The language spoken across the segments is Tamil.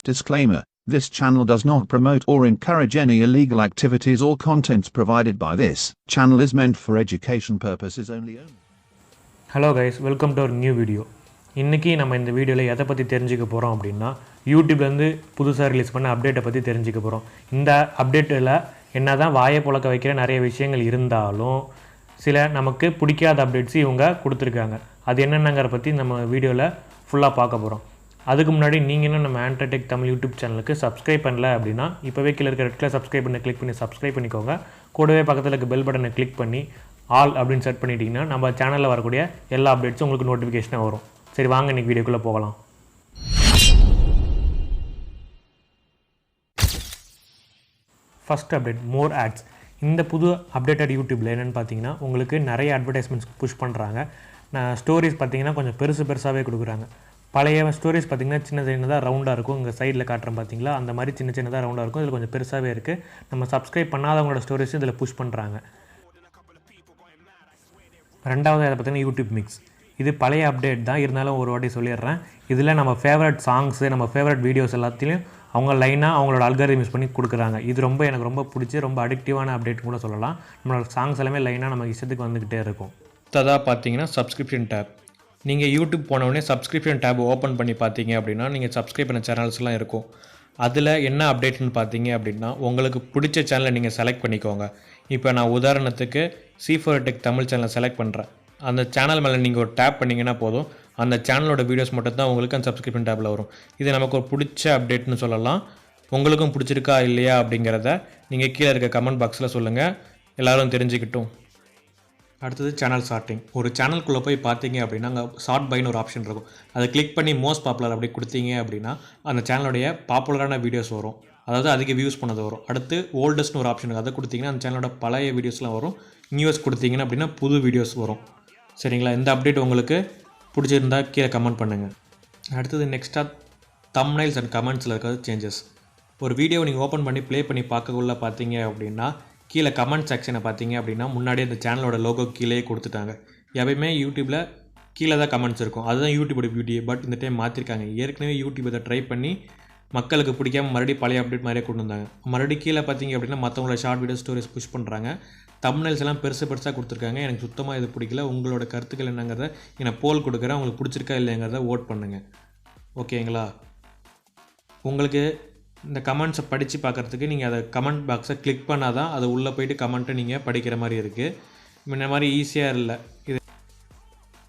Disclaimer: This channel does not promote or encourage any illegal activities or contents provided by this channel is meant for education purposes only. Hello guys, welcome to our new video. இன்றைக்கி நம்ம இந்த வீடியோவில் எதை பற்றி தெரிஞ்சுக்க போகிறோம் அப்படின்னா யூடியூப்லேருந்து புதுசாக ரிலீஸ் பண்ண அப்டேட்டை பற்றி தெரிஞ்சுக்க போகிறோம். இந்த அப்டேட்டில் என்ன தான் வாயை புழக்க வைக்கிற நிறைய விஷயங்கள் இருந்தாலும் சில நமக்கு பிடிக்காத அப்டேட்ஸ் இவங்க கொடுத்துருக்காங்க. அது என்னென்னங்கிற பற்றி நம்ம வீடியோவில் ஃபுல்லாக பார்க்க போகிறோம். அதுக்கு முன்னாடி நீங்கள் என்ன நம்ம ஆண்ட்ராய்டெக் தமிழ் யூடியூப் சேனலுக்கு சப்ஸ்கிரைப் பண்ணல அப்படின்னா இப்போவே கீழே இருக்க ரெட் கலர் சப்ஸ்கிரைப் பண்ணி கிளிக் பண்ணி சப்ஸ்கிரைப் பண்ணிக்கோங்க. கூடவே பக்கத்தில் இருக்க பெல் பட்டனை கிளிக் பண்ணி ஆல் அப்படின்னு செட் பண்ணிட்டீங்கன்னா நம்ம சேனலில் வரக்கூடிய எல்லா அப்டேட்ஸும் உங்களுக்கு நோட்டிஃபிகேஷனாக வரும். சரி வாங்க இன்றைக்கி வீடியோக்குள்ளே போகலாம். ஃபஸ்ட் அப்டேட், மோர் ஆட்ஸ். இந்த புது அப்டேட்டட் யூடியூப்பில் என்னென்னு பார்த்தீங்கன்னா உங்களுக்கு நிறைய அட்வர்டைஸ்மெண்ட்ஸ் புஷ் பண்ணுறாங்க. ஸ்டோரிஸ் பார்த்தீங்கன்னா கொஞ்சம் பெருசாகவே கொடுக்குறாங்க. பழைய ஸ்டோரிஸ் பார்த்திங்கன்னா சின்ன சின்னதாக ரவுண்டாக இருக்கும். இங்கே சைடில் காட்டுறோம் பார்த்தீங்களா, அந்த மாதிரி சின்ன சின்னதாக ரவுண்டாக இருக்கும். இதில் கொஞ்சம் பெருசாகவே இருக்குது. நம்ம சப்ஸ்கிரைப் பண்ணாதவங்களோட ஸ்டோரிஸும் இதில் புஷ் பண்ணுறாங்க. ரெண்டாவது அதை பார்த்திங்கன்னா யூடியூப் மிக்ஸ். இது பழைய அப்டேட் தான், இருந்தாலும் ஒரு வாட்டி சொல்லிடுறேன். இதில் நம்ம ஃபேவரட் சாங்ஸு, நம்ம ஃபேவரட் வீடியோஸ் எல்லாத்தையும் அவங்க லைனாக அவங்களோட அல்காரிதம் யூஸ் பண்ணி கொடுக்குறாங்க. இது எனக்கு ரொம்ப பிடிச்சி ரொம்ப அடிக்டிவான அப்டேட் கூட சொல்லலாம். நம்மளோட சாங்ஸ் எல்லாமே லைனாக நம்ம இஷ்டத்துக்கு வந்துக்கிட்டே இருக்கும். அதான் பார்த்தீங்கன்னா சப்ஸ்கிரிப்ஷன் டேப். நீங்கள் யூடியூப் போனவுடனே சப்ஸ்கிரிப்ஷன் டேப் ஓப்பன் பண்ணி பார்த்தீங்க அப்படின்னா நீங்கள் சப்ஸ்கிரைப் பண்ண சேனல்ஸ்லாம் இருக்கும். அதில் என்ன அப்டேட்னு பார்த்தீங்க அப்படின்னா உங்களுக்கு பிடிச்ச சேனலை நீங்கள் செலக்ட் பண்ணிக்கோங்க. இப்போ நான் உதாரணத்துக்கு C4 டெக் தமிழ் சேனலை செலக்ட் பண்ணுறேன். அந்த சேனல் மேலே நீங்கள் ஒரு டேப் பண்ணிங்கன்னா போதும், அந்த சேனலோட வீடியோஸ் மட்டும் தான் உங்களுக்கு அந்த சப்ஸ்கிரிப்ஷன் டேப்பில் வரும். இது நமக்கு ஒரு பிடிச்ச அப்டேட்னு சொல்லலாம். உங்களுக்கும் பிடிச்சிருக்கா இல்லையா அப்படிங்கிறத நீங்கள் கீழே இருக்க கமெண்ட் பாக்ஸில் சொல்லுங்கள், எல்லோரும் தெரிஞ்சுக்கிட்டும். அடுத்தது சேனல் ஷார்ட்டிங். ஒரு சேனலுக்குள்ளே போய் பார்த்தீங்க அப்படின்னா அங்கே ஷார்ட் பைன்னு ஒரு ஆப்ஷன் இருக்கும். அதை கிளிக் பண்ணி மோஸ்ட் பாப்புலர் அப்படி கொடுத்தீங்க அப்படின்னா அந்த சேனலுடைய பாப்புலரான வீடியோஸ் வரும், அதாவது அதிக வியூஸ் பண்ணது வரும். அடுத்து ஓல்டஸ்ட்னு ஒரு ஆப்ஷன், அதை கொடுத்தீங்கன்னா அந்த சேனலோட பழைய வீடியோஸ்லாம் வரும். நியூஸ் கொடுத்தீங்கன்னா அப்படின்னா புது வீடியோஸ் வரும். சரிங்களா, இந்த அப்டேட் உங்களுக்கு பிடிச்சிருந்தா கீழே கமெண்ட் பண்ணுங்கள். அடுத்தது நெக்ஸ்ட்டாக தம்ப்நெயில்ஸ் அண்ட் கமெண்ட்ஸில் இருக்கிறது சேஞ்சஸ். ஒரு வீடியோ நீங்கள் ஓப்பன் பண்ணி ப்ளே பண்ணி பார்க்கக்குள்ளே பார்த்தீங்க அப்படின்னா கீழே கமெண்ட் செக்ஷனை பார்த்தீங்க அப்படின்னா முன்னாடியே அந்த சேனலோட லோகோ கீழே கொடுத்துட்டாங்க. எப்பயுமே யூடியூப்பில் கீழே தான் கமெண்ட்ஸ் இருக்கும், அதுதான் யூடியூபோட பியூட்டி. பட் இந்த டைம் மாற்றிருக்காங்க. ஏற்கனவே யூடியூப் இதை ட்ரை பண்ணி மக்களுக்கு பிடிக்காம மறுபடியும் பழைய அப்டேட் மாதிரியே கொண்டு வந்தாங்க. மறுபடியும் கீழே பார்த்தீங்க அப்படின்னா மற்றவங்களோட ஷார்ட் வீடியோ ஸ்டோரிஸ் புஷ் பண்ணுறாங்க. தம்ப்நெயில்ஸ் எல்லாம் பெருசாக கொடுத்துருக்காங்க. எனக்கு சுத்தமாக இது பிடிக்கல. உங்களோட கருத்துக்கள் என்னங்கிறத நான் போல் கொடுக்குறேன். உங்களுக்கு பிடிச்சிருக்கா இல்லைங்கிறத ஓட் பண்ணுங்கள். ஓகேங்களா, உங்களுக்கு இந்த கமெண்ட்ஸை படித்து பார்க்குறதுக்கு நீங்கள் அதை கமெண்ட் பாக்ஸை கிளிக் பண்ணால் தான் அது உள்ளே போய்ட்டு கமெண்ட்டை நீங்கள் படிக்கிற மாதிரி இருக்குது. இந்த மாதிரி ஈஸியாக இல்லை இது.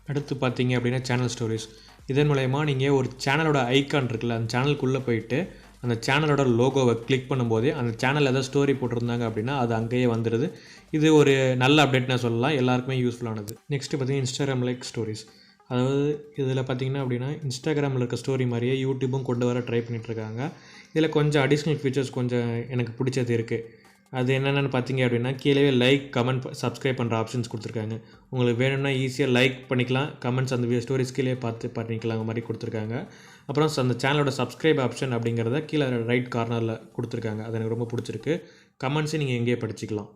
அடுத்து பார்த்தீங்க அப்படின்னா சேனல் ஸ்டோரிஸ். இதன் மூலயமா நீங்கள் ஒரு சேனலோட ஐக்கான் இருக்குல்ல, அந்த சேனலுக்குள்ளே போயிட்டு அந்த சேனலோட லோகோவை கிளிக் பண்ணும்போதே அந்த சேனல் எதாவது ஸ்டோரி போட்டிருந்தாங்க அப்படின்னா அது அங்கேயே வந்துடுது. இது ஒரு நல்ல அப்டேட்னு சொல்லலாம், எல்லாருக்குமே யூஸ்ஃபுல்லானது. நெக்ஸ்ட்டு பார்த்தீங்கன்னா இன்ஸ்டாகிராம் லைக் ஸ்டோரிஸ். அதாவது இதில் பார்த்திங்கன்னா அப்படின்னா இன்ஸ்டாகிராமில் இருக்க ஸ்டோரி மாதிரியே யூடியூப்பும் கொண்டு வர ட்ரை பண்ணிகிட்ருக்காங்க. இதில் கொஞ்சம் அடிஷ்னல் ஃபீச்சர்ஸ் கொஞ்சம் எனக்கு பிடிச்சது இருக்குது. அது என்னென்னு பார்த்தீங்க அப்படின்னா கீழே லைக், கமெண்ட், சப்ஸ்கிரைப் பண்ணுற ஆப்ஷன்ஸ் கொடுத்துருக்காங்க. உங்களுக்கு வேணும்னா ஈஸியாக லைக் பண்ணிக்கலாம், கமெண்ட்ஸ் அந்த ஸ்டோரிஸ் கீழே பார்த்து பண்ணிக்கலாம் மாதிரி கொடுத்துருக்காங்க. அப்புறம் அந்த சேனலோட சப்ஸ்கிரைப் ஆப்ஷன் அப்படிங்கிறத கீழே ரைட் கார்னரில் கொடுத்துருக்காங்க. அது எனக்கு ரொம்ப பிடிச்சிருக்கு. கமெண்ட்ஸை நீங்கள் எங்கேயே படிச்சிக்கலாம்.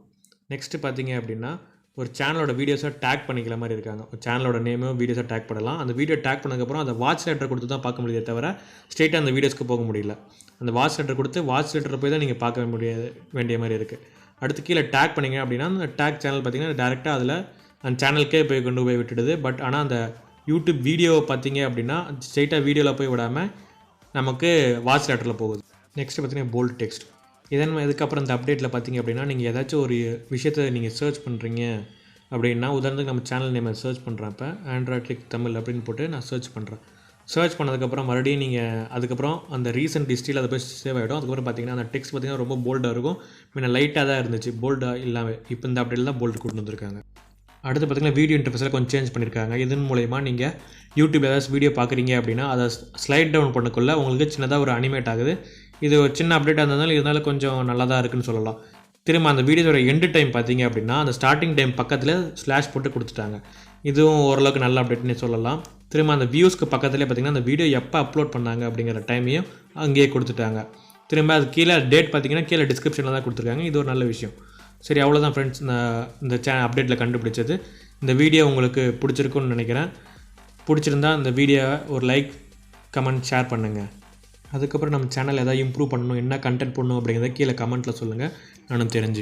நெக்ஸ்ட்டு பார்த்தீங்க அப்படின்னா ஒரு சேனலோட வீடியோஸை டேக் பண்ணிக்கிற மாதிரி இருக்காங்க. ஒரு சேனலோட நேமும் வீடியோஸை டேக் பண்ணலாம். அந்த வீடியோ டேக் பண்ணதுக்கப்புறம் அந்த வாட்ச் லெட்டர் கொடுத்து தான் பார்க்க முடியுதே தவிர ஸ்ட்ரெயிட்டாக அந்த வீடியோஸ்க்கு போக முடியல. அந்த வாட்ச் லெட்டர் கொடுத்து வாட்ச் லெட்டரை போய் தான் நீங்கள் பார்க்க வேண்டிய மாதிரி இருக்குது. அடுத்து கீழே டேக் பண்ணிங்க அப்படின்னா அந்த டேக் சேனல் பார்த்திங்கன்னா டேரெக்டாக அதில் அந்த சேனலுக்கே போய் கொண்டு போய் விட்டுடுது. பட் ஆனால் அந்த யூடியூப் வீடியோவை பார்த்தீங்க அப்படின்னா ஸ்ட்ரெயிட்டாக வீடியோவில் போய் விடாமல் நமக்கு வாட்ச் லெட்டரில் போகுது. நெக்ஸ்ட்டு பார்த்திங்கன்னா போல்ட் டெக்ஸ்ட். இதுக்கப்புறம் இந்த அப்டேட்டில் பார்த்தீங்க அப்படின்னா நீங்கள் ஏதாச்சும் ஒரு விஷயத்தை நீங்கள் சர்ச் பண்ணுறீங்க அப்படின்னா, உதாரணத்துக்கு நம்ம சேனல் நேமை சர்ச் பண்ணுறப்ப ஆண்ட்ராய்டெக் தமிழ் அப்படின்னு போட்டு நான் சர்ச் பண்ணுறேன். சர்ச் பண்ணதுக்கப்புறம் மறுபடியும் நீங்கள் அதுக்கப்புறம் அந்த ரீசன்ட் ஹிஸ்ட்ரியில் அதை போய் சேவ் ஆகிடும். அதுக்கப்புறம் பார்த்தீங்கன்னா அந்த டெக்ஸ்ட் பார்த்திங்கன்னா ரொம்ப போல்டாக இருக்கும். முன்ன லைட்டாக தான் இருந்துச்சு, போல்டாக இல்லாமல். இப்போ இந்த அப்டேட்டில் தான் போல்டு கொண்டு வந்திருக்காங்க. அடுத்து பார்த்திங்கன்னா வீடியோ இன்டர்ஃபேஸில் கொஞ்சம் சேஞ்ச் பண்ணியிருக்காங்க. இதன் மூலயமா நீங்கள் யூடியூப் ஏதாச்சும் வீடியோ பார்க்குறீங்க அப்படின்னா அதை ஸ்லைட் டவுன் பண்ணக்குள்ளே உங்களுக்கு சின்னதாக ஒரு அனிமேட் ஆகுது. இது ஒரு சின்ன அப்டேட்டாக இருந்தாலும் கொஞ்சம் நல்லா தான் இருக்குதுன்னு சொல்லலாம். திரும்ப அந்த வீடியோட எண்டு டைம் பார்த்தீங்க அப்படின்னா அந்த ஸ்டார்டிங் டைம் பக்கத்தில் ஸ்லாஷ் போட்டு கொடுத்துட்டாங்க. இதுவும் ஓரளவுக்கு நல்ல அப்டேட்னே சொல்லலாம். திரும்ப அந்த வியூஸ்க்கு பக்கத்துலேயே பார்த்திங்கன்னா அந்த வீடியோ எப்போ அப்லோட் பண்ணாங்க அப்படிங்கிற டைமையும் அங்கேயே கொடுத்துட்டாங்க. திரும்ப அது கீழே டேட் பார்த்திங்கன்னா கீழே டிஸ்கிரிப்ஷனில் தான் கொடுத்துருக்காங்க. இது ஒரு நல்ல விஷயம். சரி, அவ்வளோதான் ஃப்ரெண்ட்ஸ், இந்த அப்டேட்டில் கண்டுபிடிச்சது. இந்த வீடியோ உங்களுக்கு பிடிச்சிருக்குன்னு நினைக்கிறேன். பிடிச்சிருந்தா இந்த வீடியோவை ஒரு லைக், கமெண்ட், ஷேர் பண்ணுங்கள். அதுக்கப்புறம் நம்ம சேனல் எதாவது இம்ப்ரூவ் பண்ணணும், என்ன கண்டென்ட் பண்ணணும் அப்படிங்கிறத கீழே கமெண்ட்டில் சொல்லுங்கள், நானும் தெரிஞ்சு